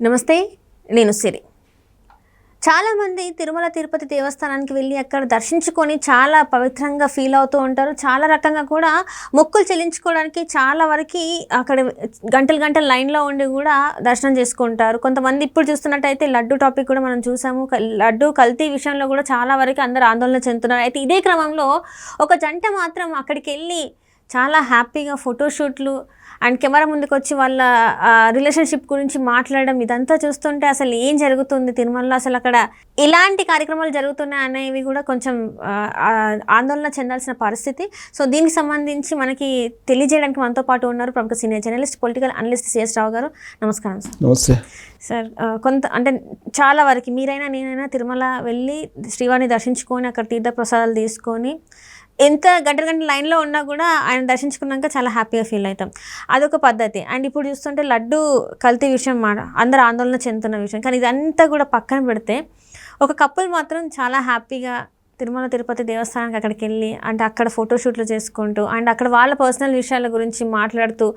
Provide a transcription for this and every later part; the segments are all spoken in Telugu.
నమస్తే, నేను సిరి. చాలామంది తిరుమల తిరుపతి దేవస్థానానికి వెళ్ళి అక్కడ దర్శించుకొని చాలా పవిత్రంగా ఫీల్ అవుతూ ఉంటారు. చాలా రకంగా కూడా మొక్కులు చెల్లించుకోవడానికి చాలా వరకు అక్కడ గంటలు గంటలు లైన్లో ఉండి కూడా దర్శనం చేసుకుంటారు. కొంతమంది ఇప్పుడు చూస్తున్నట్టయితే లడ్డు టాపిక్ కూడా మనం చూసాము. లడ్డు కల్తీ విషయంలో కూడా చాలా వరకు అందరూ ఆందోళన చెందుతున్నారు. అయితే ఇదే క్రమంలో ఒక జంట మాత్రం అక్కడికి వెళ్ళి చాలా హ్యాపీగా ఫోటోషూట్లు అండ్ కెమెరా ముందుకు వచ్చి వాళ్ళ రిలేషన్షిప్ గురించి మాట్లాడడం, ఇదంతా చూస్తుంటే అసలు ఏం జరుగుతుంది తిరుమలలో, అసలు అక్కడ ఇలాంటి కార్యక్రమాలు జరుగుతున్నాయి అనేవి కూడా కొంచెం ఆందోళన చెందాల్సిన పరిస్థితి. సో దీనికి సంబంధించి మనకి తెలియజేయడానికి మనతో పాటు ఉన్నారు ప్రముఖ senior journalist, political analyst CS Rao garu. నమస్కారం సార్. నమస్తే సార్. అంటే చాలా వరకు మీరైనా నేనైనా తిరుమల వెళ్ళి శ్రీవారిని దర్శించుకొని అక్కడ తీర్థ ప్రసాదాలు తీసుకొని ఎంత గంటల లైన్లో ఉన్నా కూడా ఆయన దర్శించుకున్నాక చాలా హ్యాపీగా ఫీల్ అవుతాం. అదొక పద్ధతి. అండ్ ఇప్పుడు చూస్తుంటే లడ్డు కల్తీ విషయం అందరూ ఆందోళన చెందుతున్న విషయం. కానీ ఇదంతా కూడా పక్కన పెడితే ఒక కపుల్ మాత్రం చాలా హ్యాపీగా తిరుమల తిరుపతి దేవస్థానానికి అక్కడికి వెళ్ళి అంటే అక్కడ ఫోటోషూట్లు చేసుకుంటూ అండ్ అక్కడ వాళ్ళ పర్సనల్ విషయాల గురించి మాట్లాడుతూ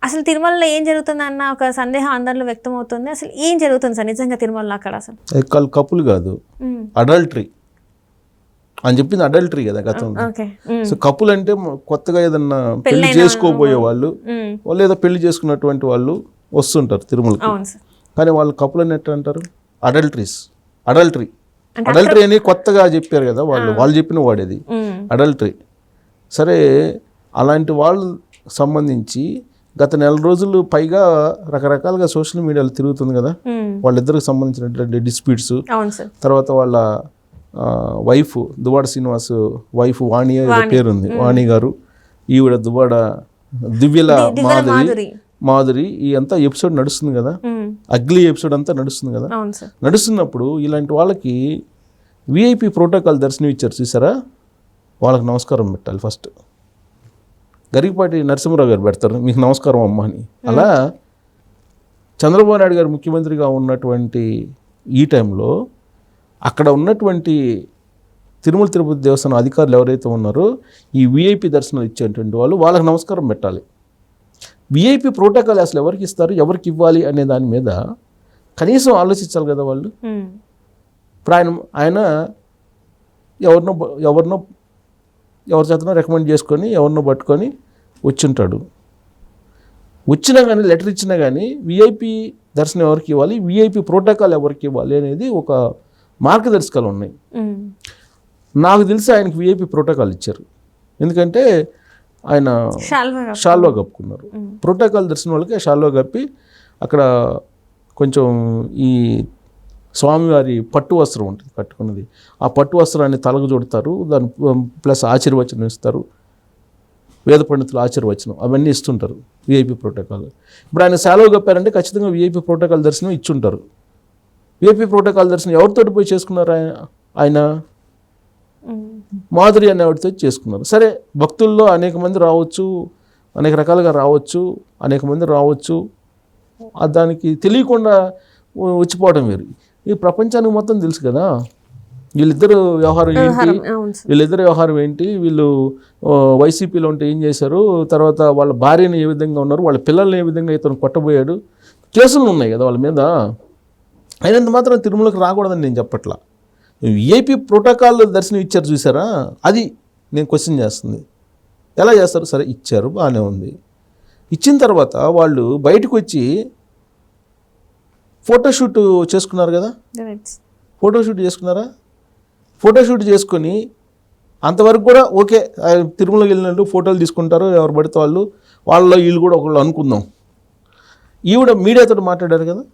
అసలు తిరుమలలో ఏం జరుగుతుందన్న ఒక సందేహం అందరిలో వ్యక్తం అవుతుంది. అసలు ఏం జరుగుతుంది సార్ నిజంగా తిరుమలలో అక్కడ? అసలు కపుల్ కాదు, అడల్టరీ అని చెప్పింది. అడల్టరీ కదా గతంలో. సో కపుల్ అంటే కొత్తగా ఏదన్నా పెళ్లి చేసుకోబోయే వాళ్ళు ఏదో పెళ్లి చేసుకున్నటువంటి వాళ్ళు వస్తుంటారు తిరుమలకి. కానీ వాళ్ళు కపుల్ అని ఎట్లా అంటారు? అడల్టరీ అని కొత్తగా చెప్పారు కదా వాళ్ళు చెప్పిన వాడేది అడల్టరీ. సరే, అలాంటి వాళ్ళు సంబంధించి గత 4 రోజులు పైగా రకరకాలుగా సోషల్ మీడియాలో తిరుగుతుంది కదా వాళ్ళిద్దరికి సంబంధించినటువంటి డిస్ప్యూట్స్. తర్వాత వాళ్ళ వైఫ్ దువ్వాడ శ్రీనివాస్ వైఫ్ వాణి పేరుంది, వాణి గారు, ఈవిడ దువ్వాడ దివ్యల మాధురి. ఈ అంతా ఎపిసోడ్ నడుస్తుంది కదా, అగ్లీ ఎపిసోడ్ అంతా నడుస్తుంది కదా. నడుస్తున్నప్పుడు ఇలాంటి వాళ్ళకి విఐపి ప్రోటోకాల్ దర్శనం ఇచ్చారు చూసారా, వాళ్ళకి నమస్కారం పెట్టాలి ఫస్ట్. గరికపాటి నరసింహరావు గారు పెడతారు మీకు నమస్కారం అమ్మ అని. అలా చంద్రబాబు నాయుడు గారు ముఖ్యమంత్రిగా ఉన్నటువంటి ఈ టైంలో అక్కడ ఉన్నటువంటి తిరుమల తిరుపతి దేవస్థానం అధికారులు ఎవరైతే ఉన్నారో ఈ విఐపి దర్శనాలు ఇచ్చేటువంటి వాళ్ళకి నమస్కారం పెట్టాలి. విఐపి ప్రోటోకాల్ అసలు ఎవరికి ఇస్తారు, ఎవరికి ఇవ్వాలి అనే దాని మీద కనీసం ఆలోచించాలి కదా వాళ్ళు. ఇప్పుడు ఆయన ఎవరి చేతనో రికమెండ్ చేసుకొని ఎవరినో పట్టుకొని వచ్చింటాడు. వచ్చినా కానీ లెటర్ ఇచ్చినా కానీ విఐపి దర్శనం ఎవరికి ఇవ్వాలి, విఐపి ప్రోటోకాల్ ఎవరికి ఇవ్వాలి అనేది ఒక మార్గదర్శకాలు ఉన్నాయి. నాకు తెలిసి ఆయనకి విఐపి ప్రోటోకాల్ ఇచ్చారు. ఎందుకంటే ఆయన షాల్వా కప్పుకున్నారు. ప్రోటోకాల్ దర్శనం వాళ్ళకి షాల్వా కప్పి అక్కడ కొంచెం ఈ స్వామివారి పట్టు వస్త్రం ఉంటుంది కట్టుకున్నది, ఆ పట్టు వస్త్రాన్ని తలకు చుడతారు, దాని ప్లస్ ఆశీర్వచనం ఇస్తారు, వేద పండితులు ఆశీర్వచనం అవన్నీ ఇస్తుంటారు విఐపి ప్రోటోకాల్. ఇప్పుడు ఆయన షాల్వా కప్పారంటే ఖచ్చితంగా విఐపి ప్రోటోకాల్ దర్శనం ఇచ్చుంటారు. విఐపి ప్రోటోకాల్ దర్శనం ఎవరితోటి పోయి చేసుకున్నారు? ఆయన మాధురి అనేవాడితో చేసుకున్నారు. సరే, భక్తుల్లో అనేక మంది రావచ్చు, అనేక రకాలుగా రావచ్చు, అనేక మంది రావచ్చు, దానికి తెలియకుండా వచ్చిపోవడం వేరు. ఈ ప్రపంచానికి మొత్తం తెలుసు కదా వీళ్ళిద్దరు వ్యవహారం ఏంటి, వీళ్ళు వైసీపీలో ఉంటే ఏం చేశారు, తర్వాత వాళ్ళ భార్యని ఏ విధంగా ఉన్నారు, వాళ్ళ పిల్లల్ని ఏ విధంగా ఇతను కొట్టబోయాడు, కేసులు ఉన్నాయి కదా వాళ్ళ మీద. అయినంత మాత్రం తిరుమలకు రాకూడదని నేను చెప్పట్లా. విఐపి ప్రోటోకాల్ దర్శనం ఇచ్చారు చూసారా, అది నేను క్వశ్చన్ చేస్తుంది. ఎలా చేస్తారు? సరే ఇచ్చారు, బాగానే ఉంది. ఇచ్చిన తర్వాత వాళ్ళు బయటకు వచ్చి ఫోటోషూట్ చేసుకున్నారు కదా, ఫోటోషూట్ చేసుకున్నారా? ఫోటోషూట్ చేసుకొని అంతవరకు కూడా ఓకే, తిరుమలకి వెళ్ళినట్టు ఫోటోలు తీసుకుంటారు ఎవరు పడితే వాళ్ళలో వీళ్ళు కూడా ఒకళ్ళు అనుకుందాం. ఈవిడ మీడియాతో మాట్లాడారు కదా,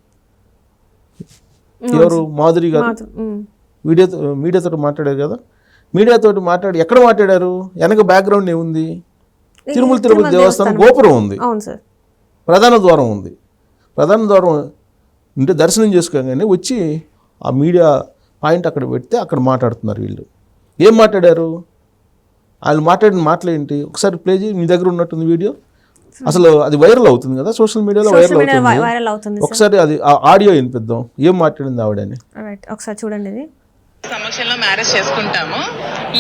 ఎవరు మాధురి గారు మీడియాతో మాట్లాడారు కదా. మీడియాతో మాట్లాడి ఎక్కడ మాట్లాడారు? వెనక బ్యాక్గ్రౌండ్ ఏముంది? తిరుమల తిరుపతి దేవస్థానం గోపురం ఉంది, ప్రధాన ద్వారం ఉంది. ప్రధాన ద్వారం ఉంటే దర్శనం చేసుకోగానే వచ్చి ఆ మీడియా పాయింట్ అక్కడ పెడితే అక్కడ మాట్లాడుతున్నారు వీళ్ళు. ఏం మాట్లాడారు? వాళ్ళు మాట్లాడిన మాటలు ఏంటి ఒకసారి ప్లే చేయి, మీ దగ్గర ఉన్నట్టుంది వీడియో. అసలు అది వైరల్ అవుతుంది కదా, సోషల్ మీడియాలో వైరల్ అవుతుంది. ఒకసారి అది ఆడియో వినిపిద్దాం, ఏం మాట్లాడింది ఆవిడని. ఒకసారి చూడండి. సమక్షంలో మ్యారేజ్ చేసుకుంటాము.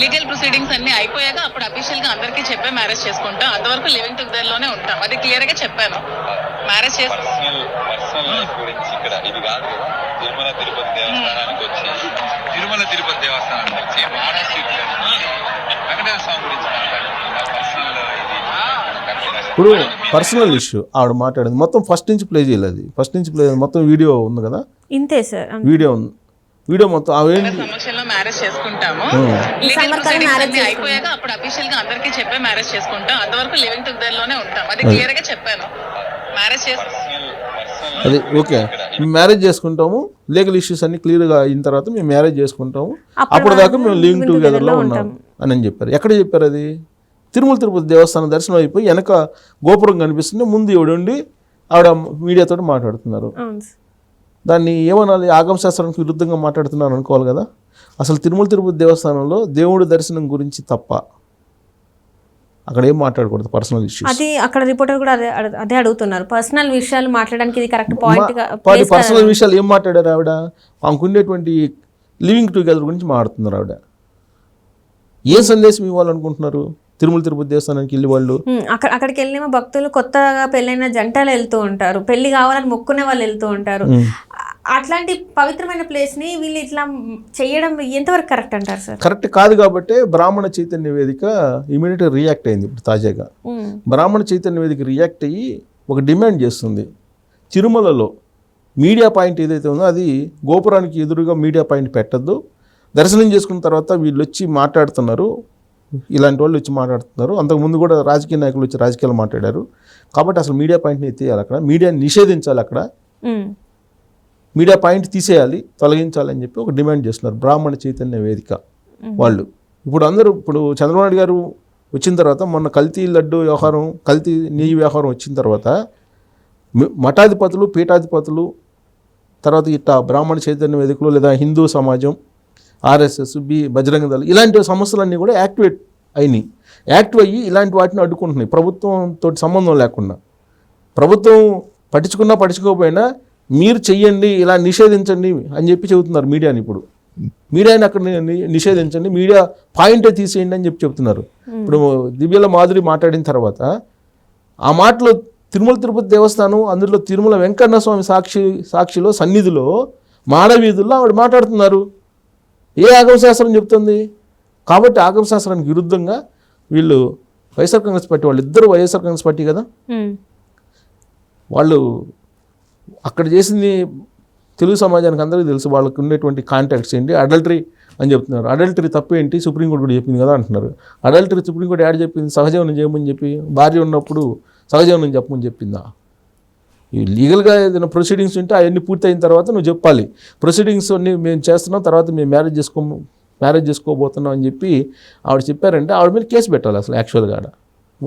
లీగల్ ప్రొసీడింగ్స్ అన్ని అయిపోయాక అప్పుడు అఫీషియల్ గా అందరికీ చెప్పే మ్యారేజ్ చేసుకుంటాం. అంతవరకు లివింగ్ టుగెదర్ లోనే ఉంటాం. అది క్లియర్ గా చెప్పాను. మ్యారేజ్ పర్సనల్ లైఫ్ గురించి ఇక్కడ ఇది కాదు కదా. తిరుమల తిరుపతి దేవస్థానానికి వచ్చి మహారాష్ట్ర వెంకటేశ్వర స్వామి గురించి మాట్లాడుతున్నా పర్సనల్ ఇది ఇప్పుడు పర్సనల్ ఇష్యూ ఆవిడ మాట్లాడింది మొత్తం ఫస్ట్ నుంచి ప్లే చేయలేదు. ఫస్ట్ నుంచి ప్లే మొత్తం వీడియో ఉంది కదా, ఇంతే సార్. వీడియో ఉంది. వీడియో మొత్తం అవేంటి సమక్షంలో మ్యారేజ్ చేసుకుంటాము. లీగల్ ప్రొసీడింగ్స్ అన్ని అయిపోయాక అప్పుడు అఫీషియల్ గా అందరికీ చెప్పే మ్యారేజ్ చేసుకుంటాం. అంతవరకు లివింగ్ టుగెదర్ లోనే ఉంటాం. అది క్లియర్ గా చెప్పాను. మ్యారేజ్ అది ఓకే, మేము మ్యారేజ్ చేసుకుంటాము, లీగల్ ఇష్యూస్ అన్ని క్లియర్గా అయిన తర్వాత మేము మ్యారేజ్ చేసుకుంటాము, అప్పుడు దాకా మేము లివింగ్ టుగెదర్లో ఉన్నాం అని చెప్పారు. ఎక్కడ చెప్పారు అది? తిరుమల తిరుపతి దేవస్థానం దర్శనం అయిపోయి వెనక గోపురం కనిపిస్తుంది, ముందు ఎవడుండి ఆవిడ మీడియాతో మాట్లాడుతున్నారు. దాన్ని ఏమనాలి? ఆగమశాస్త్రానికి విరుద్ధంగా మాట్లాడుతున్నారు అనుకోవాలి కదా. అసలు తిరుమల తిరుపతి దేవస్థానంలో దేవుడి దర్శనం గురించి తప్ప అక్కడ ఏం మాట్లాడకూడదు, పర్సనల్ ఇష్యూస్. అది అక్కడ రిపోర్టర్ కూడా అదే అడుగుతున్నారు. పర్సనల్ విషయాలు మాట్లాడడానికి ఇది కరెక్ట్ పాయింట్. పర్సనల్ విషయాలు ఏం మాట్లాడారు ఆవిడ? ఆమెకు ఉండేటువంటి లివింగ్ టుగెదర్ గురించి మాట్లాడుతున్నారు ఆవిడ. ఏ సందేశం ఇవ్వాలనుకుంటున్నారు తిరుమల తిరుపతి దేవస్థానానికి వెళ్ళి వాళ్ళు? అక్కడికి వెళ్ళిన భక్తులు కొత్తగా పెళ్ళైన జంటలు వెళ్తూ ఉంటారు, పెళ్లి కావాలని మొక్కునే వాళ్ళు వెళ్తూ ఉంటారు. అట్లాంటి పవిత్రమైన ప్లేస్ ని వీళ్ళు ఇట్లా చేయడం ఎంతవరకు కరెక్ట్ అంటారు సార్? కరెక్ట్ కాదు కాబట్టి బ్రాహ్మణ చైతన్య వేదిక ఇమీడియట్ రియాక్ట్ అయింది. ఇప్పుడు తాజాగా బ్రాహ్మణ చైతన్య వేదిక రియాక్ట్ అయ్యి ఒక డిమాండ్ చేస్తుంది. తిరుమలలో మీడియా పాయింట్ ఏదైతే ఉందో అది గోపురానికి ఎదురుగా మీడియా పాయింట్ పెట్టద్దు, దర్శనం చేసుకున్న తర్వాత వీళ్ళు వచ్చి మాట్లాడుతున్నారు, ఇలాంటి వాళ్ళు వచ్చి మాట్లాడుతున్నారు. అంతకుముందు కూడా రాజకీయ నాయకులు వచ్చి రాజకీయాలు మాట్లాడారు కాబట్టి అసలు మీడియా పాయింట్ని ఎత్తేయాలి, అక్కడ మీడియాని నిషేధించాలి, అక్కడ మీడియా పాయింట్ తీసేయాలి, తొలగించాలి అని చెప్పి ఒక డిమాండ్ చేస్తున్నారు బ్రాహ్మణ చైతన్య వేదిక వాళ్ళు. ఇప్పుడు చంద్రబాబు నాయుడు గారు వచ్చిన తర్వాత మొన్న కల్తీ లడ్డు వ్యవహారం, కల్తీ నెయ్యి వ్యవహారం వచ్చిన తర్వాత మఠాధిపతులు, పీఠాధిపతులు, తర్వాత ఇట్లా బ్రాహ్మణ చైతన్య వేదికలు లేదా హిందూ సమాజం, ఆర్ఎస్ఎస్, బజరంగ దళం ఇలాంటి సమస్యలన్నీ కూడా యాక్టివ్ అయ్యి ఇలాంటి వాటిని అడ్డుకుంటున్నాయి ప్రభుత్వంతో సంబంధం లేకుండా. ప్రభుత్వం పట్టించుకోకపోయినా మీరు చెయ్యండి, ఇలా నిషేధించండి అని చెప్పి చెబుతున్నారు మీడియాని. ఇప్పుడు మీడియాని అక్కడ నిషేధించండి, మీడియా పాయింటే తీసేయండి అని చెప్పి చెబుతున్నారు. ఇప్పుడు దివ్యల మాధురి మాట్లాడిన తర్వాత ఆ మాటలో తిరుమల తిరుపతి దేవస్థానం, అందులో తిరుమల వెంకన్న స్వామి సాక్షిలో సన్నిధిలో మాడవీధుల్లో ఆవిడ మాట్లాడుతున్నారు. ఏ ఆగమశాస్త్రం చెప్తుంది? కాబట్టి ఆగమశాస్త్రానికి విరుద్ధంగా వీళ్ళు వైఎస్ఆర్ కాంగ్రెస్ పార్టీ వాళ్ళు ఇద్దరు వైఎస్ఆర్ కాంగ్రెస్ పార్టీ కదా, వాళ్ళు అక్కడ చేసింది తెలుగు సమాజానికి అందరికీ తెలుసు. వాళ్ళకు ఉండేటువంటి కాంటాక్ట్స్ ఏంటి, అడల్టరీ అని చెప్తున్నారు. అడల్టరీ తప్పు ఏంటి సుప్రీంకోర్టు కూడా చెప్పింది కదా అంటున్నారు. అడల్టరీ సుప్రీంకోర్టు యాడ్ చెప్పింది సహజీవనం చేయమని చెప్పి, భార్య ఉన్నప్పుడు సహజీవనం చెప్పమని చెప్పిందా? ఈ లీగల్గా ఏదైనా ప్రొసీడింగ్స్ ఉంటే అవన్నీ పూర్తి అయిన తర్వాత నువ్వు చెప్పాలి, ప్రొసీడింగ్స్ అన్నీ మేము చేస్తున్నాం, తర్వాత మేము మ్యారేజ్ చేసుకోబోతున్నాం అని చెప్పి ఆవిడ చెప్పారంటే ఆవిడ మీద కేసు పెట్టాలి. అసలు యాక్చువల్గా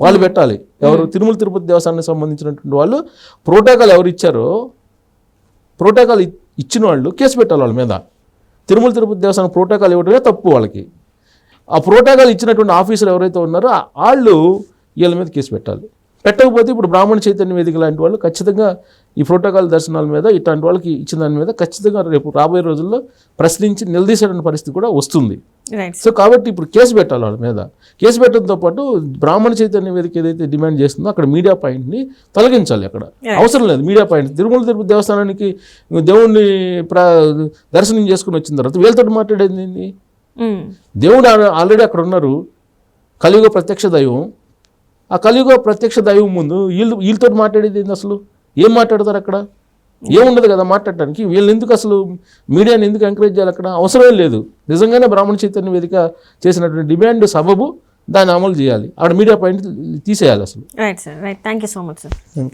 వాళ్ళు పెట్టాలి. ఎవరు? తిరుమల తిరుపతి దేవస్థానానికి సంబంధించినటువంటి వాళ్ళు ప్రోటోకాల్ ఎవరు ఇచ్చారో, ప్రోటోకాల్ ఇచ్చిన వాళ్ళు కేసు పెట్టాలి వాళ్ళ మీద. తిరుమల తిరుపతి దేవస్థానం ప్రోటోకాల్ ఇవ్వడమే తప్పు వాళ్ళకి. ఆ ప్రోటోకాల్ ఇచ్చినటువంటి ఆఫీసర్ ఎవరైతే ఉన్నారో వాళ్ళు వీళ్ళ మీద కేసు పెట్టాలి. పెట్టకపోతే ఇప్పుడు బ్రాహ్మణ చైతన్య వేదిక లాంటి వాళ్ళు ఖచ్చితంగా ఈ ప్రోటోకాల్ దర్శనాల మీద ఇట్లాంటి వాళ్ళకి ఇచ్చిన దాని మీద ఖచ్చితంగా రేపు రాబోయే రోజుల్లో ప్రశ్నించి నిలదీసేటువంటి పరిస్థితి కూడా వస్తుంది. సో కాబట్టి ఇప్పుడు కేసు పెట్టాలి వాళ్ళ మీద. కేసు పెట్టడంతో పాటు బ్రాహ్మణ చైతన్య వేదిక ఏదైతే డిమాండ్ చేస్తుందో అక్కడ మీడియా పాయింట్ని తొలగించాలి. అక్కడ అవసరం లేదు మీడియా పాయింట్. తిరుమల తిరుపతి దేవస్థానానికి దేవుణ్ణి దర్శనం చేసుకుని వచ్చిన తర్వాత వీళ్ళతో మాట్లాడేది ఏంటి? దేవుడు ఆల్రెడీ అక్కడ ఉన్నారు, కలియుగ ప్రత్యక్ష దైవం. ఆ కలియుగ ప్రత్యక్ష దైవం ముందు వీళ్ళతో మాట్లాడేది ఏంది? అసలు ఏం మాట్లాడతారు అక్కడ? ఏముండదు కదా మాట్లాడటానికి. వీళ్ళు ఎందుకు అసలు మీడియాని ఎందుకు ఎంకరేజ్ చేయాలి? అక్కడ అవసరమే లేదు. నిజంగానే బ్రాహ్మణ చైతన్య వేదిక చేసినటువంటి డిమాండ్ సబబు, దాన్ని అమలు చేయాలి. అక్కడ మీడియా పాయింట్ తీసేయాలి అసలు. Right sir, right. Thank you so much sir. Thank you.